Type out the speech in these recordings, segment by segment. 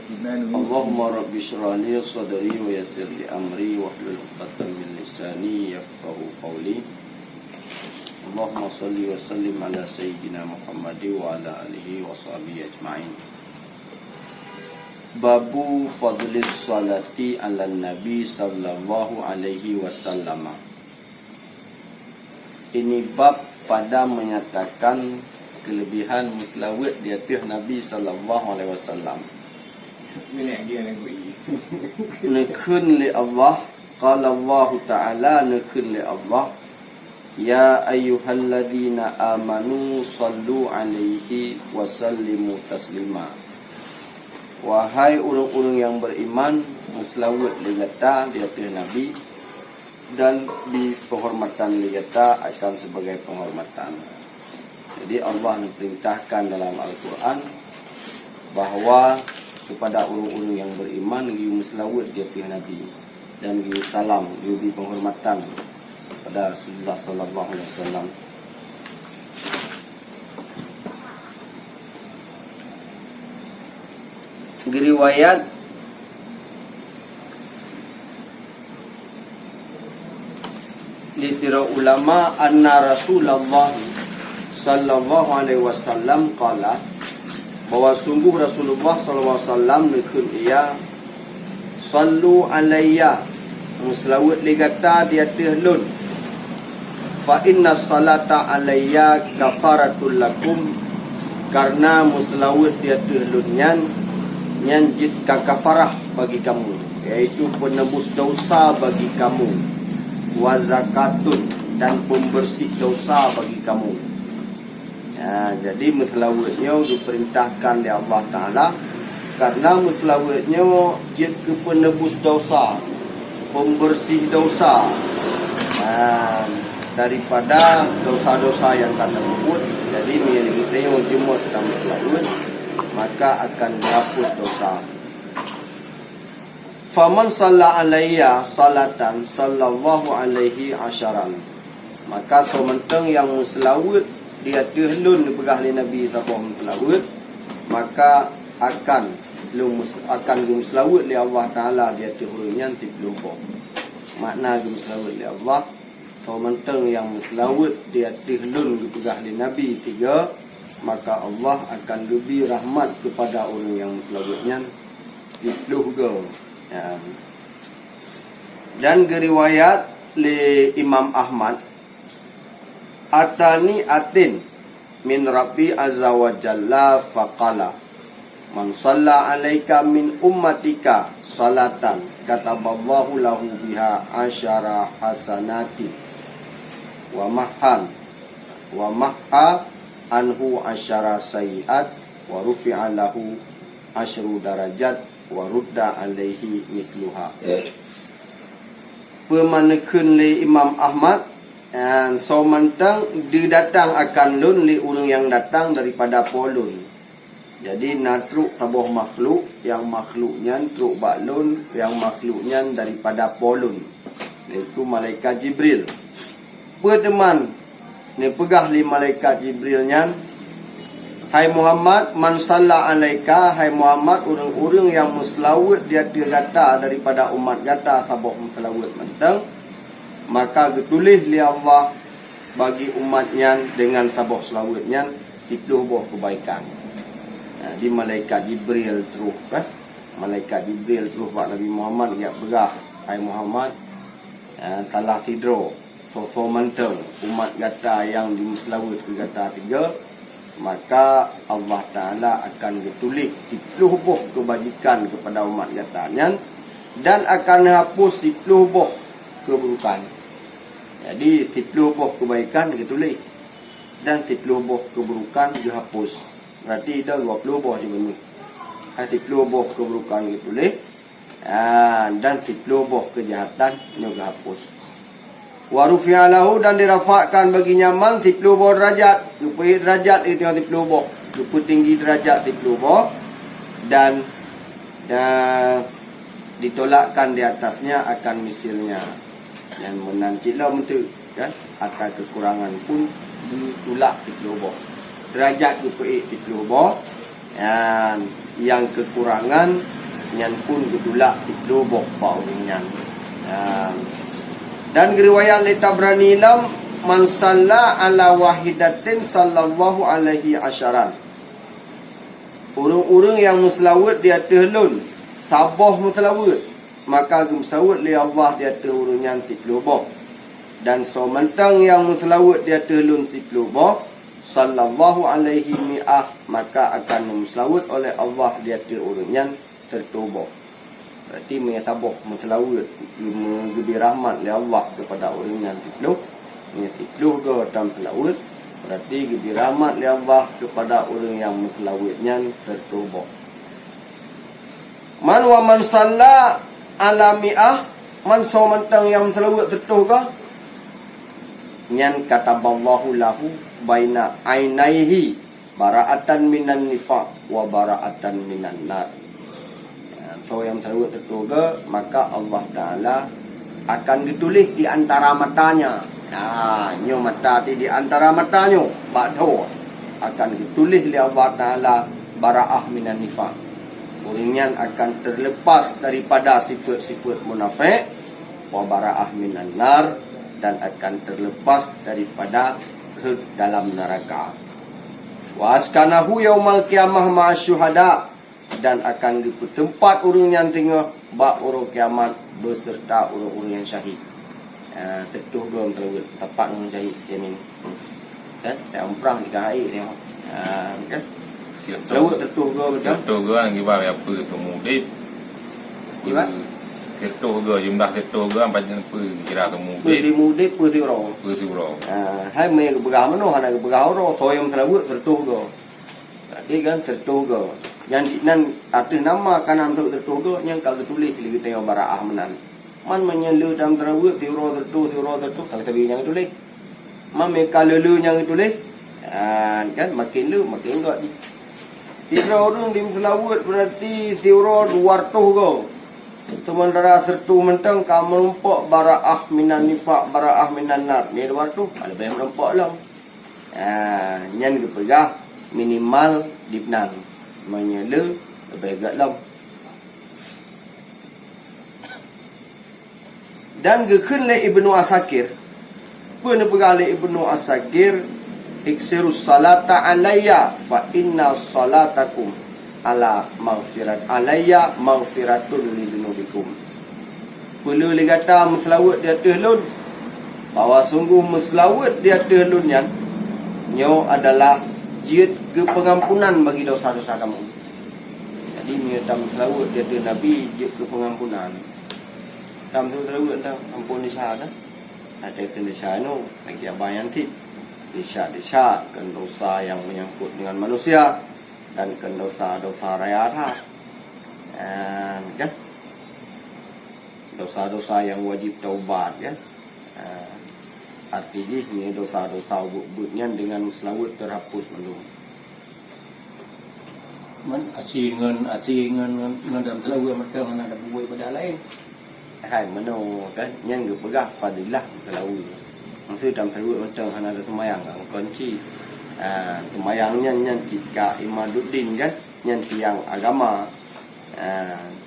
Allahumma rabbi shrah li sadri wa yassir li amri wahlul 'uqdatam min lisani yafqahu qawli. Allahumma salli wa sallim ala sayyidina Muhammad wa ala alihi wa sahbihi ajma'in. Babu fadlis salati ala nabi sallallahu alaihi wasallam. Ini bab pada menyatakan kelebihan muslawat di atas Nabi sallallahu alaihi wasallam. Nekun li Allah, qala Allah Ta'ala, nekun li Allah, ya ayyuhalladzina amanu sallu alaihi wa sallimu taslima. Wahai orang-orang yang beriman, muslawat li kata di atas Nabi dan di penghormatan li kata akan sebagai penghormatan. Jadi Allah memerintahkan dalam Al-Quran bahawa kepada orang-orang yang beriman giu muslawat di atas Nabi dan giu salam, giu beri penghormatan kepada Rasulullah sallallahu alaihi wasallam. Riwayat di sirah ulama anna Rasulullah sallallahu alaihi wasallam qala, bahwa sungguh Rasulullah sallallahu alaihi wasallam nekun ia sallu alayya, muslawat li kata di atas lun, fa inna salata alayya kafaratul lakum, karena muslawat di atas lun nyan jid kafarah bagi kamu, iaitu penebus dosa bagi kamu, wa zakatun, dan pembersih dosa bagi kamu. Ya, jadi muslawatnya diperintahkan oleh Allah Ta'ala karena muslawatnya dia ke penebus dosa, pembersih dosa daripada dosa-dosa yang kata luput. Jadi kita yang jumlah dalam muslawat maka akan dihapus dosa. Faman salla alayya salatan sallallahu alaihi asyaran, maka sementang yang muslawat dia tehlun dipegah oleh Nabi sallallahu alaihi wasallam, maka akan muslawat oleh Allah Taala dia tehurunnya 30. Makna muslawat oleh Allah sementang yang muslawat dia tehlun dipegah oleh Nabi 3, maka Allah akan lebih rahmat kepada orang yang muslawatnya 30. Ya. Dan riwayat li Imam Ahmad, atani atin min Rabbi azza wa jalla faqala, man shalla alaika min ummatika salatan kataballahu lahu biha asyara hasanati wa mahha anhu asyara sayiat wa rufi'a lahu asyru darajat wa rudda alaihi mithluha. Pemanakeun li Imam Ahmad, so mantang didatang akan lun li urang yang datang daripada polun. Jadi natruk tabuh makhluk, yang makhluknya truk baklun, yang makhluknya daripada polun, iaitu malaikat Jibril. Pedeman ni pegah li malaikat Jibrilnya, hai Muhammad, man salla alaika, hai Muhammad, urang-urang yang muslawat dia kata daripada umat kata tabuh muslawat mantang, maka getulis li Allah bagi umatnya dengan sabah selawatnya 10 buah kebaikan. Di malaikat Jibril terus kan, malaikat Jibril terus buat Nabi Muhammad dia begah, hai Muhammad, talah tidro so manteng umat kata yang dimuslawat ke kata 3, maka Allah Ta'ala akan getulis 10 buah kebajikan kepada umat katanya dan akan hapus 10 buah keburukan. Jadi 30 buah kebaikan ditulis dan 30 buah keburukan dihapus. Berarti dah 20 buah dipenuhi. 30 buah keburukan ditulis dan 30 buah kejahatan juga hapus. Wa rufi'a lahu, dan dirafakkan bagi nyaman 30 buah derajat. Rupi derajat itu 30 buah. Rupi tinggi derajat 30 buah dan ditolakkan di atasnya akan misilnya. Dan menancilah mentu kan, atas kekurangan pun ditolak 30 buah. Derajat rupi 30 buah, dan yang kekurangan nyan pun gedulak lubuk pa urang nyan. Dan riwayat li Tabrani lam man salla ala wahidatin sallallahu alaihi asyaran. Urang-urang yang muslawat di atas lun sabah muslawat, maka gumsawat li Allah di atas urang nyan 10 bah. Dan sementang yang muslawat di atas lun 10 bah sallallahu alaihi mi'ah, maka akan muslawat oleh Allah di atas urang nyan 100 bah. Berarti menyatabah muslawat mengebi rahmat li Allah kepada urang nyan 10 ke dalam selawat. Berarti gebi rahmat li Allah kepada orang yang muslawatnya tertubah. Man wa man salla ala mi'ah, man somantang yang selawat tertubah, nyan kataballahu lahu baina ainaihi bara'atan minan nifaq wa bara'atan minan nar. So yang selawat tertubah, maka Allah Ta'ala akan ditulis di antara matanya. Nyo mata di antara matanya bakdo akan ditulis oleh Allah Ta'ala bara'ah minan nifaq. Orangnya akan terlepas daripada sifat-sifat munafik, wa bara'ah minan nar, dan akan terlepas daripada dalam neraka. Wa askanahu yaumal qiyamah ma'asyuhada, dan akan dipertempat orangnya tengah bak orang kiamat beserta orang-orang yang syahid. Tetuh gom terlalu tepat dengan jahit jamin. Kan? Yang perang di kahit ni. Kan? Terlalu tetuh gom betul. Tetuh gom lagi bawa apa semua dip. Gimana? Tetuh gom jumlah tetuh gom panjang apa kira semua dip. Putih mudip, putih roh. Putih roh. Hai mai kebegah mana? Ada kebegah roh. Toyom terlalu tetuh gom. Jadi kan tetuh gom. Yang nan atas nama kanan untuk tetuh gom yang kalau tulis kita yang bara'ah menan. Man menyelu dalam terawih tiura tertu tak tahu yang tulis. Man mereka lelu yang tulis. Kan makin lu makin enggak di. Tiura orang di selawat berarti tiura 200 go. Sementara sertu mentang kamu nampak bara'ah minan nifaq, bara'ah minan nar. Ni 200 ada banyak nampak lah. Nyan kepegah minimal dipnan. Menyelu lebih agak lam. Dan gekun le Ibnu Asakir, pun bergali Ibnu Asakir, iksirus salata alayya fa inna salatakum ala maghfirat alayya maghfiratun li dunubikum. Perlu kata muslawat di atas lun, bahawa sungguh muslawat di atas lun yang nyo adalah jid ke pengampunan bagi dosa-dosa kamu. Jadi menyerta muslawat di atas Nabi jid ke pengampunan. Kamu tu terlalu dah ampun disah dah. Ada kena disah no, lagi abang yang tip. Disah kan dosa yang menyangkut dengan manusia dan kan dosa-dosa raya dah. Kan? Dosa-dosa yang wajib taubat kan. Artinya ni dosa-dosa ubud-ubudnya dengan selawat terhapus belum. Man aci ngan dalam selawat macam mana ada buat pada lain. Hai mano kan yang pegah fadilah selawat. Maksud dalam selawat macam hana ada semayang kan kunci. Semayangnya yang jika Imaduddin kan yang tiang agama.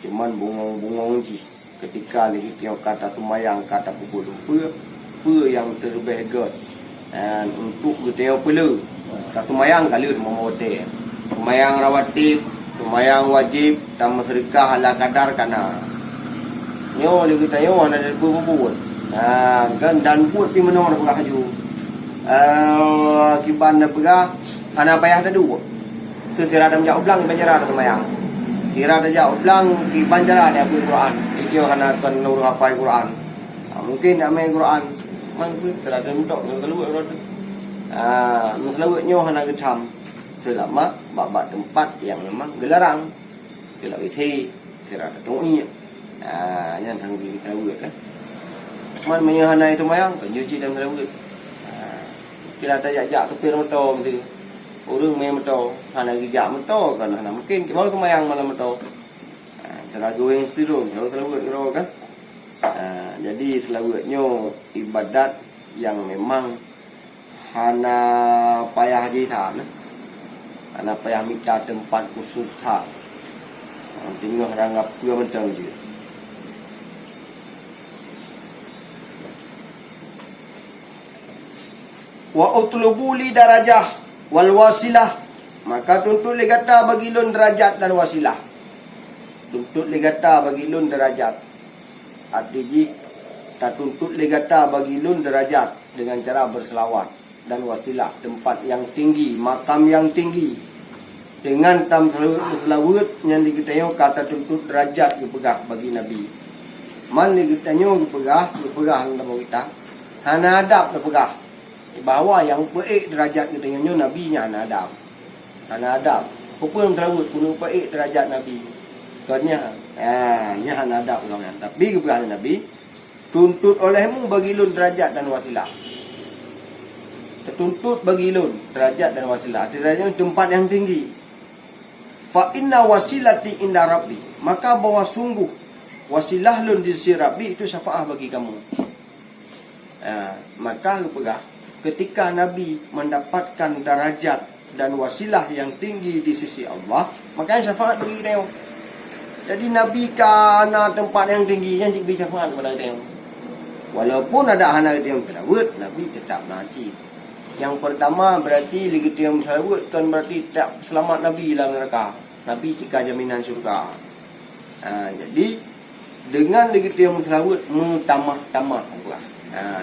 Cuman bungong ji ketika lagi tiang kata semayang kata pukul apa yang terlebih god. Untuk kita perlu tak semayang kali mau hotel. Semayang rawatib, semayang wajib dan sedekah ala kadar kana. Nyo lagi tayo ana ada buat. Kan dan buat di mana nak haju. Kiban nak pegah ana payah ada dua. Tu tira ada jauh belang banjara semayang. Tira ada jauh belang ki banjara ada Quran. Ikio kana kan nur hafal Quran. Mungkin nak main Quran. Man pun terada untuk keluar roda. Masalahnya hana kecam. Selama bab tempat yang memang dilarang. Bila isi terada tunggu. Yang thằng gì ta uất á. Man mình hôm nay tôi mấy ông phải như chi đem ra uất. Khi là ta dạ tôi pin motor thì urang me motor, hana dạ motor kan hana mungkin kalau tu mayang malam motor. Cara going siro kalau selawat ro kan. Jadi selawatnya ibadat yang memang hana payah haji than. Hana payah minta tempat khusus than. tengah ranggap pura mentang je. Wa utlubu li darajah wal wasilah, maka tuntut li kata bagi lun derajat dan wasilah. Tuntut li kata bagi lun derajat. Artinya tak tuntut li kata bagi lun derajat dengan cara berselawat, dan wasilah tempat yang tinggi, makam yang tinggi. Dengan tam selawat yang diketahui kata tuntut derajat dipegah bagi Nabi. Man diketahui dipegah nama kita. Hana adab dipegah. Bahawa yang baik derajat kita nyonya Nabi nya hana adab. Hana adab. Apa yang selawat pun baik derajat Nabi. Soalnya nya hana adab orang. Tapi kepegah Nabi tuntut olehmu bagi lun derajat dan wasilah. Tertuntut bagi lun derajat dan wasilah. Derajat tempat yang tinggi. Fa inna wasilati inda rabbi, maka bahwa sungguh wasilah lun di sisi Rabbi itu syafaah bagi kamu. Maka kepegah ketika Nabi mendapatkan darajat dan wasilah yang tinggi di sisi Allah, makanya syafaat bagi kita. Jadi Nabi kana tempat yang tinggi yang diberi syafaat kepada kita. Walaupun ada anak yang selawat, Nabi tetap najib. Yang pertama berarti kita yang selawat kan berarti tak selamat Nabi dalam neraka. Nabi jika jaminan syurga. Jadi dengan kita yang selawat mutamah-tamah pula.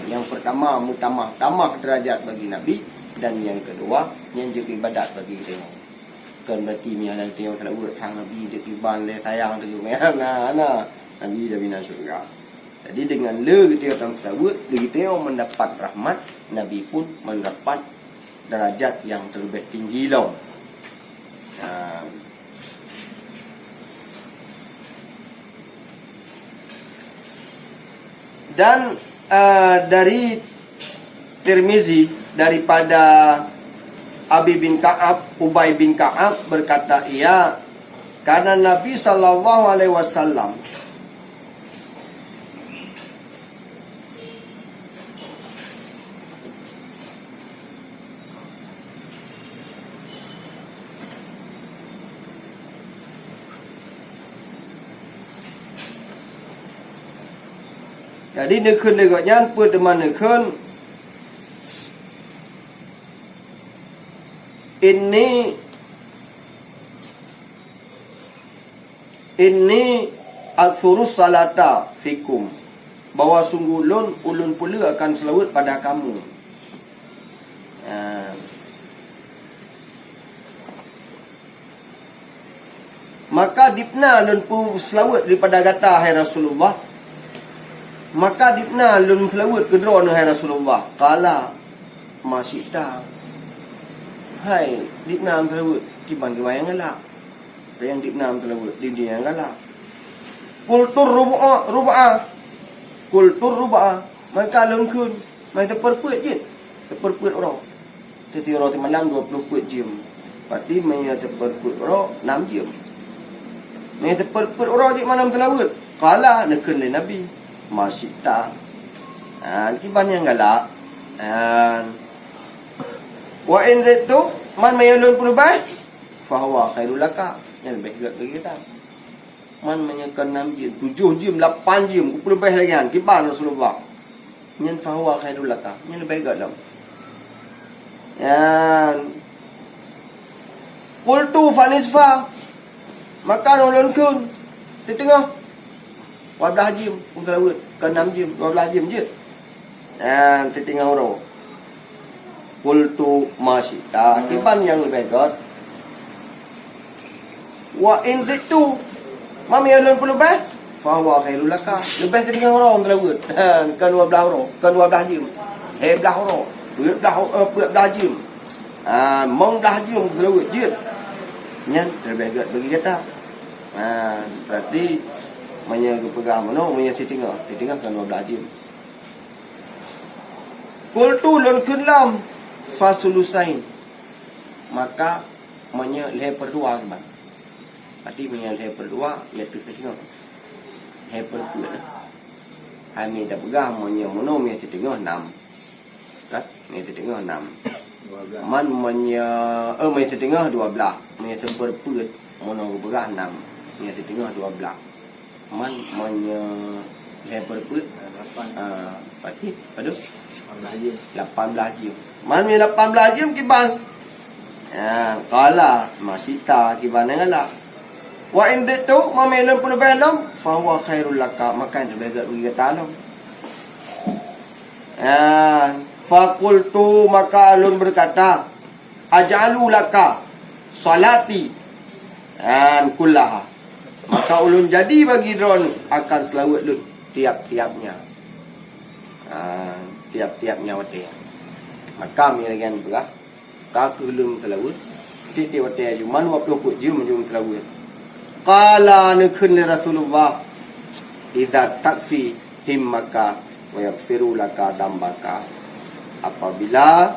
Yang pertama mutamah-tamah derajat bagi Nabi, dan yang kedua yang juga ibadat bagi kita. Kan berarti ni ada yang selawat sang Nabi dia tiban le sayang tu Nabi jaminan syurga. Jadi dengan kita orang selawat, kita mendapat rahmat, Nabi pun mendapat darajat yang terlebih tinggi lah. Dan dari Tirmizi daripada Abi bin Ka'ab, Ubay bin Ka'ab berkata ia, karena Nabi SAW jadi nekun legotnya pun teman nekun ini al-surus salata fikum, bahwa sungguh ulun pula akan selawat pada kamu. Maka dipna ulun pun selawat daripada kata hai Rasulullah. Maka dipna lun selawat kedua hai Rasulullah. Qala masyita. Hai dipna selawat kiban riwayat galak. Yang dipna selawat di dia galak. Kultur ruba'a. Kultur ruba'a. Maka lun kun mai terperput je. Terperput orang. Teti orang di malam 20 jam. Berarti mai terperput orang 6 jam. Mai terperput orang di malam selawat. Qala nekun le Nabi. Masyita. Kiban yang galak. Wa in zaitu man mayalun pulubah fahuwa khairul laka, yang lebih baik bagi kita. Man menyekan 6 jam, 7 jam, 8 jam, pulubah lagi kan kiban Rasulullah. Yang fahuwa khairul laka, yang lebih baik dalam. Qultu fanisfa, maka nulun kun di tengah 12 jam untuk lawat ke 6 jam 12 jam je. Tinggal orang qultu masyita, kiban yang lebih baik. Wa in zitu mami alun puluh bah fa huwa khairul laka, lebih tinggal orang untuk lawat ke 12 orang ke 12 jam. Belah orang 12 jam. Mong dah jam untuk lawat je. Yang lebih baik bagi kita. Berarti manya kepegang mana manya titinggal kan 12 jam. Qultu lun kunlam fasulusain, maka manya leher dua kan. Berarti manya leher dua iaitu titinggal. Leher dua. Kami dah pegang manya mana manya titinggal 6. Kan? Manya titinggal 6. Man manya manya titinggal 12. Manya terperput mana pegang 6. Yang di tengah 12. Man manya lebar put. Pati. Aduh. 18 jam. Man mi 18 jam kiban. Ya, kala masita kiban ngala. Wa in tu mamelon pun belum fa wa khairul laka makan juga bagi talong. Ya, fakultu maka alun berkata, ajalu laka salati dan kullaha. Maka ulun jadi bagi drone akan selawat lun tiap-tiapnya. Tiap-tiapnya wate. Maka milagan belah. Ka kulum selawat. Tiap wate juman wa pokok ju menjum selawat. Qala nakun li Rasulullah idza takfi himmaka wa yaghfiru laka dambaka. Apabila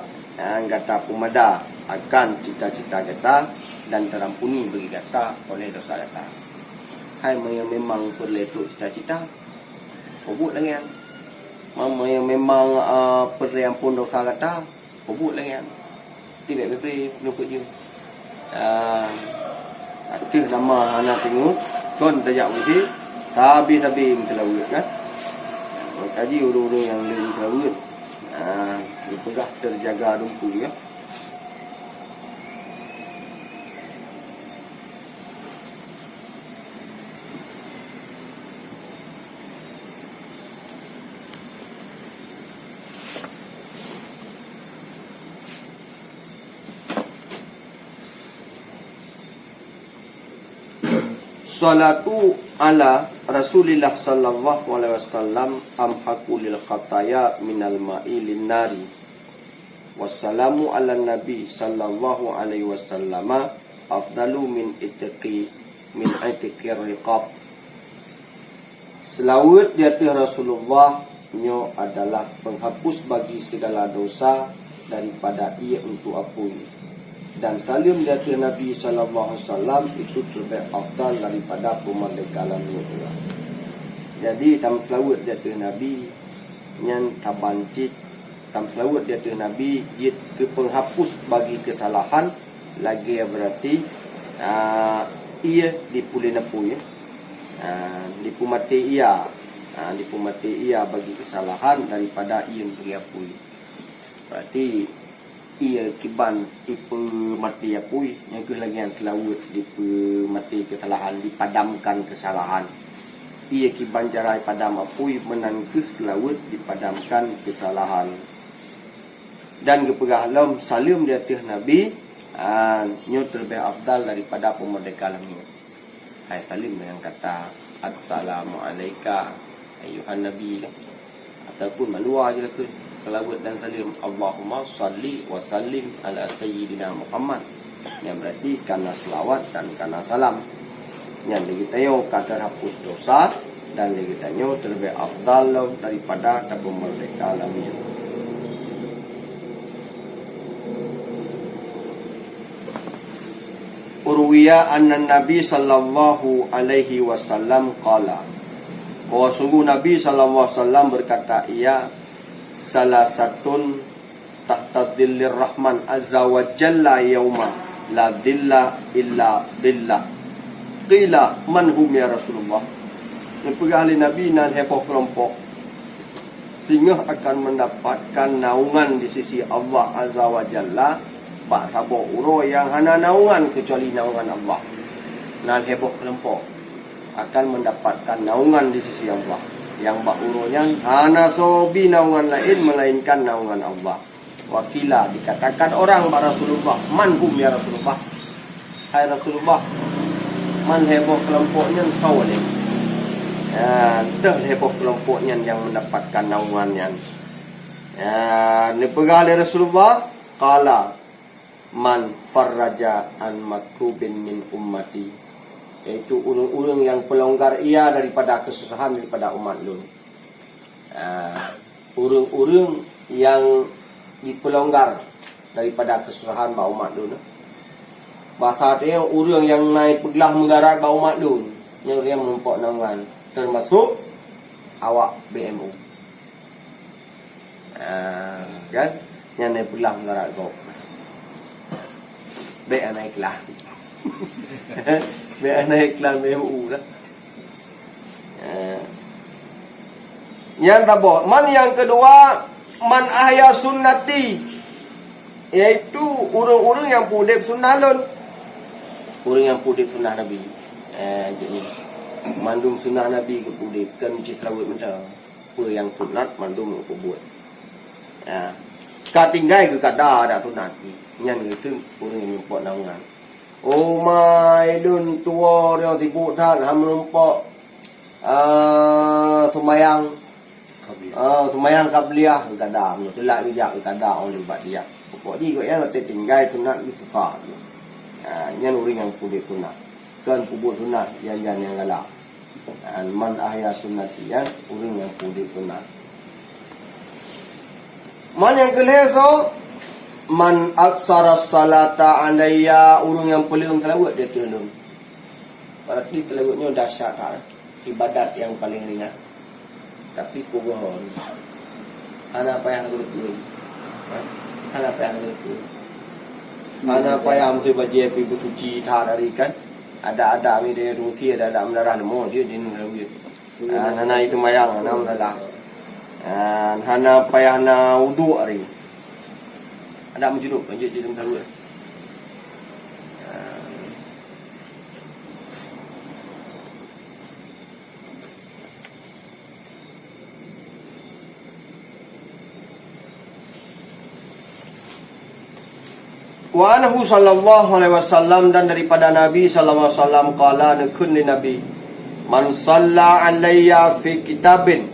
kata pemada akan cita-cita kita dan terampuni bagi kita oleh dosa kita. Hai yang memang perlu cita-cita, pobut lagi kan. Mama yang memang perlu ampun dosa kita, pobut lagi kan. Tidak lebih nukut je. Itu nama anak tengok kon tajak mesti tabi-tabi kelawut kan. Kaji urung-urung yang lebih kelawut. Dipegah terjaga lumpuh ya. Salatu ala Rasulillah sallallahu alaihi wasallam amhaqu lil khataya minal ma'i lin nari. Wassalamu ala nabi sallallahu alaihi wasallam afdalu min itiqir riqab. Selawat di atas Rasulullah nyo adalah penghapus bagi segala dosa daripada ia untuk apui. Dan salim di atas Nabi sallallahu alaihi wasallam itu terbaik afdal daripada pemerdeka alam dunia. Jadi tam selawat di atas Nabi nyan tabancit, tam selawat di atas Nabi jid ke penghapus bagi kesalahan lagi berarti ia dipulih napu ya. Dipumati ia bagi kesalahan daripada ia beriapui. Berarti ia kiban tipe mati apui yang ke lagi yang telawut tipe mati kesalahan dipadamkan kesalahan. Ia kiban jarai padam apui menangkeh selawut dipadamkan kesalahan. Dan kepegahalam salim di atas Nabi nyo terbaik afdal daripada pemerdeka alam ni. Hai salim dengan kata assalamualaikum ayuhan nabi ataupun malua je lah ke. Salawat dan salim Allahumma salli wa sallim ala sayyidina Muhammad. Yang berarti karena selawat dan karena salam. Yang digitayo kata hapus dosa dan digitayo terlebih afdal daripada tabung merdeka alamnya. Urwiya anna Nabi sallallahu alaihi wasallam qala. Bahwa sungguh Nabi sallallahu alaihi wasallam berkata ia salah satun tahta dhillir rahman azza wa jalla yauma la dhilla illa dhillah. Qila man hum ya Rasulullah. Pergi ahli Nabi dan heboh kelompok sehingga akan mendapatkan naungan di sisi Allah azza wa jalla. Bak sabok uro yang hana naungan kecuali naungan Allah. Nan heboh kelompok akan mendapatkan naungan di sisi Allah. Yang bakurunya hana sobi naungan lain melainkan naungan Allah. Wakila dikatakan orang pada Rasulullah, man hum ya Rasulullah. Hai Rasulullah, man heboh kelompoknya sawale. Dah heboh kelompoknya yang mendapatkan naungannya. Ni pegali Rasulullah qala man farraja an makrubin min ummati. Iaitu ulung-ulung yang pelonggar ia daripada kesusahan daripada umat lun. Ulung-ulung yang dipelonggar daripada kesusahan ba umat lun. Bahasa dia ulung yang naik pegelah mendarat ba umat lun. Yang dia menumpuk naungan termasuk awak BMU. Kan? Yang naik pegelah mendarat kau. Baik naiklah. naik iklan BU lah. Yang tabah. Man yang kedua, man ahya sunnati, iaitu orang-orang yang pudip sunnah lun. Orang yang pudip sunnah Nabi. Jadi mandum sunnah Nabi ke pudip kan cis rawit macam apa yang sunat mandum ke buat. Ka tinggai ke kada ada sunat ni. Nyan gitu orang yang nampak nangan. Oh my dun tua yang sibuk dah ham nampak semayang semayang kabliah ke kada telak bijak ke kada orang libat dia. Pokok di kau yang nanti tinggai sunat itu sah. Nyan orang yang pudip sunat. Kan kubur sunat yang galak. Man ahya sunnati yang orang yang pudip sunat. Man yang kelihatan man aksara salata alayya, orang yang paling selawat dia tolong. Berarti selawatnya dahsyat tak? Ibadat yang paling ringan. Tapi kubohon. Ana apa yang harus dilakukan? Ana apa yang harus dilakukan? Ana apa yang mesti baca ibu suci hari kan? Ada mi dia ruti ada mendarah lemo dia nunggu. Ana itu mayang ana mendarah. Hana payah na wudu hari. Ada menjuduk banjir dalam tahu. Wa anhu sallallahu alaihi wasallam, dan daripada Nabi sallallahu alaihi wasallam qala nakun li Nabi man shalla alayya fi kitabin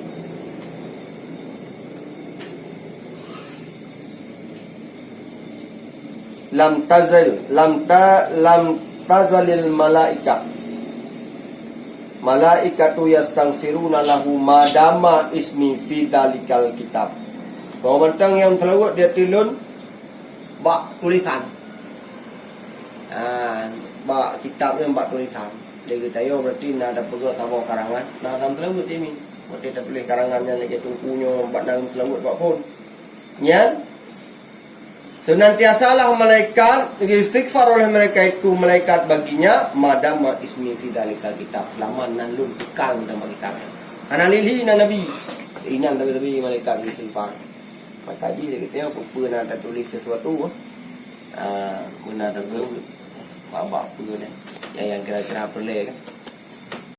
lam tazalil malaikatu yastaghfiruna lahu madama ismi fi dalikal kitab. Bahawa bentang yang terlewat dia tilun bak tulisan. Bak kitabnya bak tulisan. Dia kata yo berarti nak ada pegang tabau karangan. Nak dalam terlewat ini. Berarti tak tulis karangannya lagi tungkunya bak dalam terlewat bak phone. Nyan senantiasalah malaikat istighfar oleh mereka itu malaikat baginya madama ismi fi dalikal kitab, selama nalun kekal dalam kitabnya. Ana lili na nabi inan tapi malaikat istighfar. Maka dia kata apa pernah ada tulis sesuatu pernah ada tahu apa apa ni yang kira-kira perlu kan.